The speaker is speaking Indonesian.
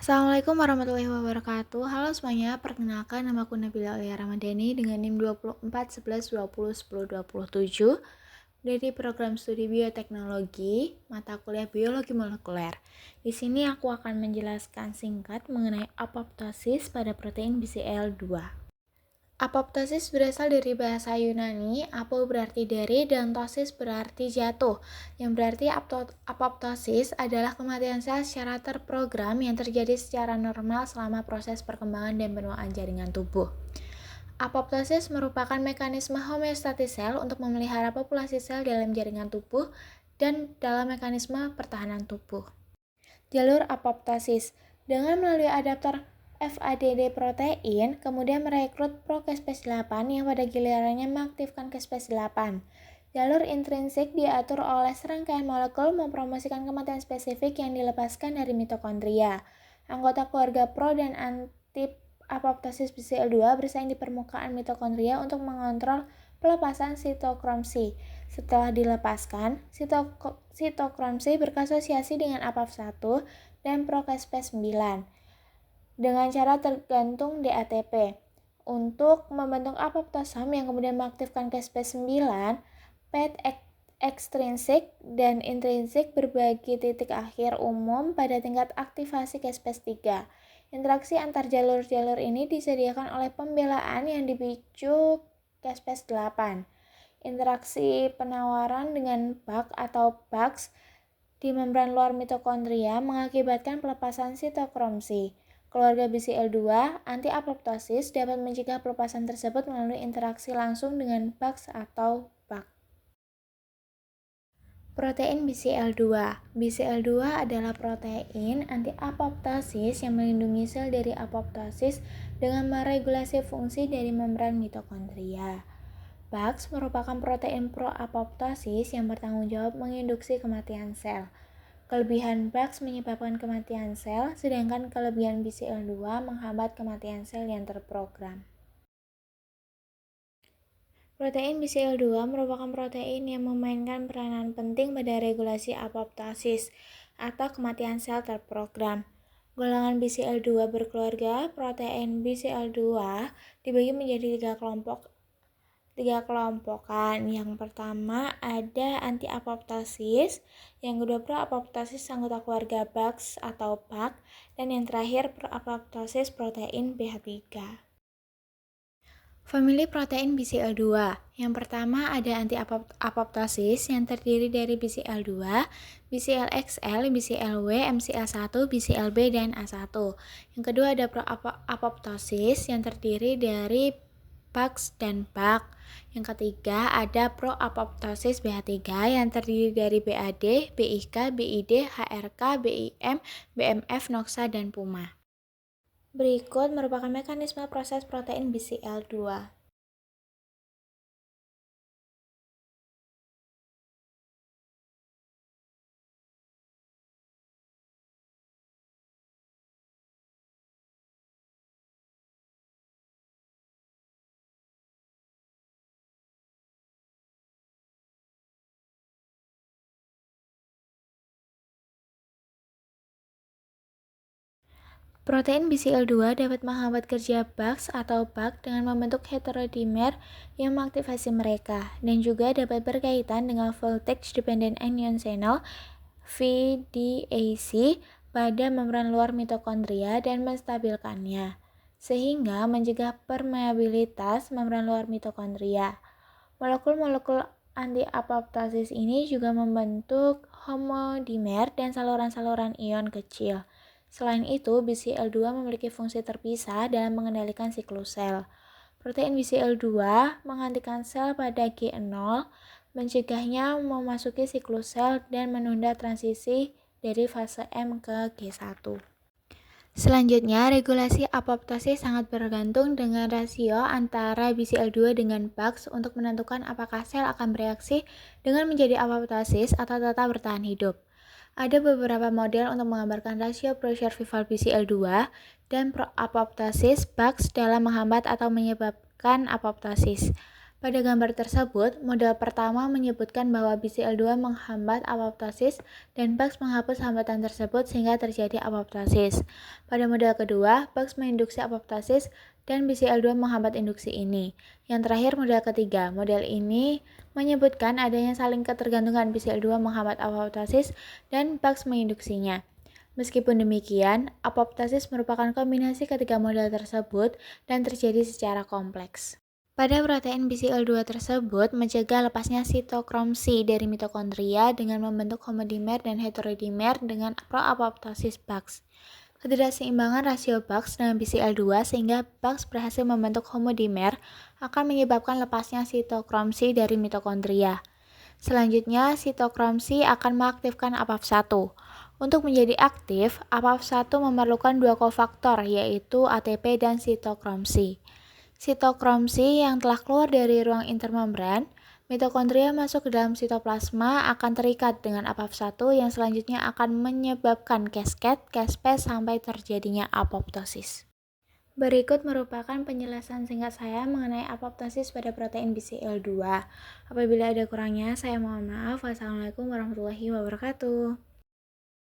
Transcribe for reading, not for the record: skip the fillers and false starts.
Assalamualaikum warahmatullahi wabarakatuh. Halo semuanya, perkenalkan nama aku Nabila Aulia Ramadhani dengan NIM 241120102027 dari program studi bioteknologi, mata kuliah biologi molekuler. Di sini aku akan menjelaskan singkat mengenai apoptosis pada protein BCL2. Apoptosis berasal dari bahasa Yunani, apo berarti dari dan tosis berarti jatuh, yang berarti apoptosis adalah kematian sel secara terprogram yang terjadi secara normal selama proses perkembangan dan penuaan jaringan tubuh. Apoptosis merupakan mekanisme homeostatis sel untuk memelihara populasi sel dalam jaringan tubuh dan dalam mekanisme pertahanan tubuh. Jalur apoptosis dengan melalui adaptor FADD protein, kemudian merekrut pro-caspase-8 yang pada gilirannya mengaktifkan caspase-8. Jalur intrinsik diatur oleh serangkaian molekul mempromosikan kematian spesifik yang dilepaskan dari mitokondria. Anggota keluarga pro dan anti apoptosis BCL2 bersaing di permukaan mitokondria untuk mengontrol pelepasan sitokrom C. Setelah dilepaskan, sitokrom C berasosiasi dengan APAP1 dan pro-caspase 9 dengan cara tergantung DATP. Untuk membentuk apoptosom yang kemudian mengaktifkan caspase 9, PET ekstrinsik dan intrinsik berbagi titik akhir umum pada tingkat aktivasi caspase 3. Interaksi antar jalur-jalur ini disediakan oleh pembelaan yang dipicu caspase 8. Interaksi penawaran dengan BAK atau BAX di membran luar mitokondria mengakibatkan pelepasan sitokrom C. Keluarga BCL2 anti-apoptosis dapat mencegah pelepasan tersebut melalui interaksi langsung dengan BAX atau BAK. Protein BCL2. BCL2 adalah protein anti-apoptosis yang melindungi sel dari apoptosis dengan meregulasi fungsi dari membran mitokondria. BAX merupakan protein pro-apoptosis yang bertanggung jawab menginduksi kematian sel. Kelebihan BAX menyebabkan kematian sel, sedangkan kelebihan BCL2 menghambat kematian sel yang terprogram. Protein BCL2 merupakan protein yang memainkan peranan penting pada regulasi apoptosis atau kematian sel terprogram. Golongan BCL2 berkeluarga, protein BCL2 dibagi menjadi tiga kelompokan. Yang pertama ada anti-apoptosis, yang kedua pro-apoptosis anggota keluarga BAX atau BAK, dan yang terakhir pro-apoptosis protein BH3. Famili protein BCL2. Yang pertama ada anti-apoptosis yang terdiri dari BCL2, BCLXL, BCLW, MCL1, BCLB, dan A1. Yang kedua ada pro-apoptosis yang terdiri dari BAX dan BAK. Yang ketiga ada pro-apoptosis BH3 yang terdiri dari BAD, BIK, BID, HRK, BIM, BMF, NOXA, dan PUMA. Berikut merupakan mekanisme proses protein BCL2. Protein BCL2 dapat menghambat kerja BAX atau BAK dengan membentuk heterodimer yang mengaktifasi mereka, dan juga dapat berkaitan dengan voltage dependent anion channel VDAC pada membran luar mitokondria dan menstabilkannya, sehingga mencegah permeabilitas membran luar mitokondria. Molekul-molekul anti-apoptosis ini juga membentuk homodimer dan saluran-saluran ion kecil. Selain itu, BCL2 memiliki fungsi terpisah dalam mengendalikan siklus sel. Protein BCL2 menghentikan sel pada G0, mencegahnya memasuki siklus sel dan menunda transisi dari fase M ke G1. Selanjutnya, regulasi apoptosis sangat bergantung dengan rasio antara BCL2 dengan BAX untuk menentukan apakah sel akan bereaksi dengan menjadi apoptosis atau tetap bertahan hidup. Ada beberapa model untuk menggambarkan rasio pro-survival BCL2 dan pro-apoptosis BAX dalam menghambat atau menyebabkan apoptosis. Pada gambar tersebut, model pertama menyebutkan bahwa BCL2 menghambat apoptosis dan Bugs menghapus hambatan tersebut sehingga terjadi apoptosis. Pada model kedua, Bugs menginduksi apoptosis dan BCL2 menghambat induksi ini. Yang terakhir model ketiga, model ini menyebutkan adanya saling ketergantungan BCL2 menghambat apoptosis dan Bugs menginduksinya. Meskipun demikian, apoptosis merupakan kombinasi ketiga model tersebut dan terjadi secara kompleks. Pada protein BCL2 tersebut mencegah lepasnya sitokrom C dari mitokondria dengan membentuk homodimer dan heterodimer dengan proapoptosis Bugs. Ketidakseimbangan rasio Bugs dengan BCL2 sehingga Bugs berhasil membentuk homodimer akan menyebabkan lepasnya sitokrom C dari mitokondria. Selanjutnya, sitokrom C akan mengaktifkan APAP1. Untuk menjadi aktif, APAP1 memerlukan dua kofaktor yaitu ATP dan sitokrom C. Sitokrom C yang telah keluar dari ruang intermembran, mitokondria masuk ke dalam sitoplasma akan terikat dengan APAP1 yang selanjutnya akan menyebabkan cascade sampai terjadinya apoptosis. Berikut merupakan penjelasan singkat saya mengenai apoptosis pada protein BCL2. Apabila ada kurangnya, saya mohon maaf. Wassalamualaikum warahmatullahi wabarakatuh.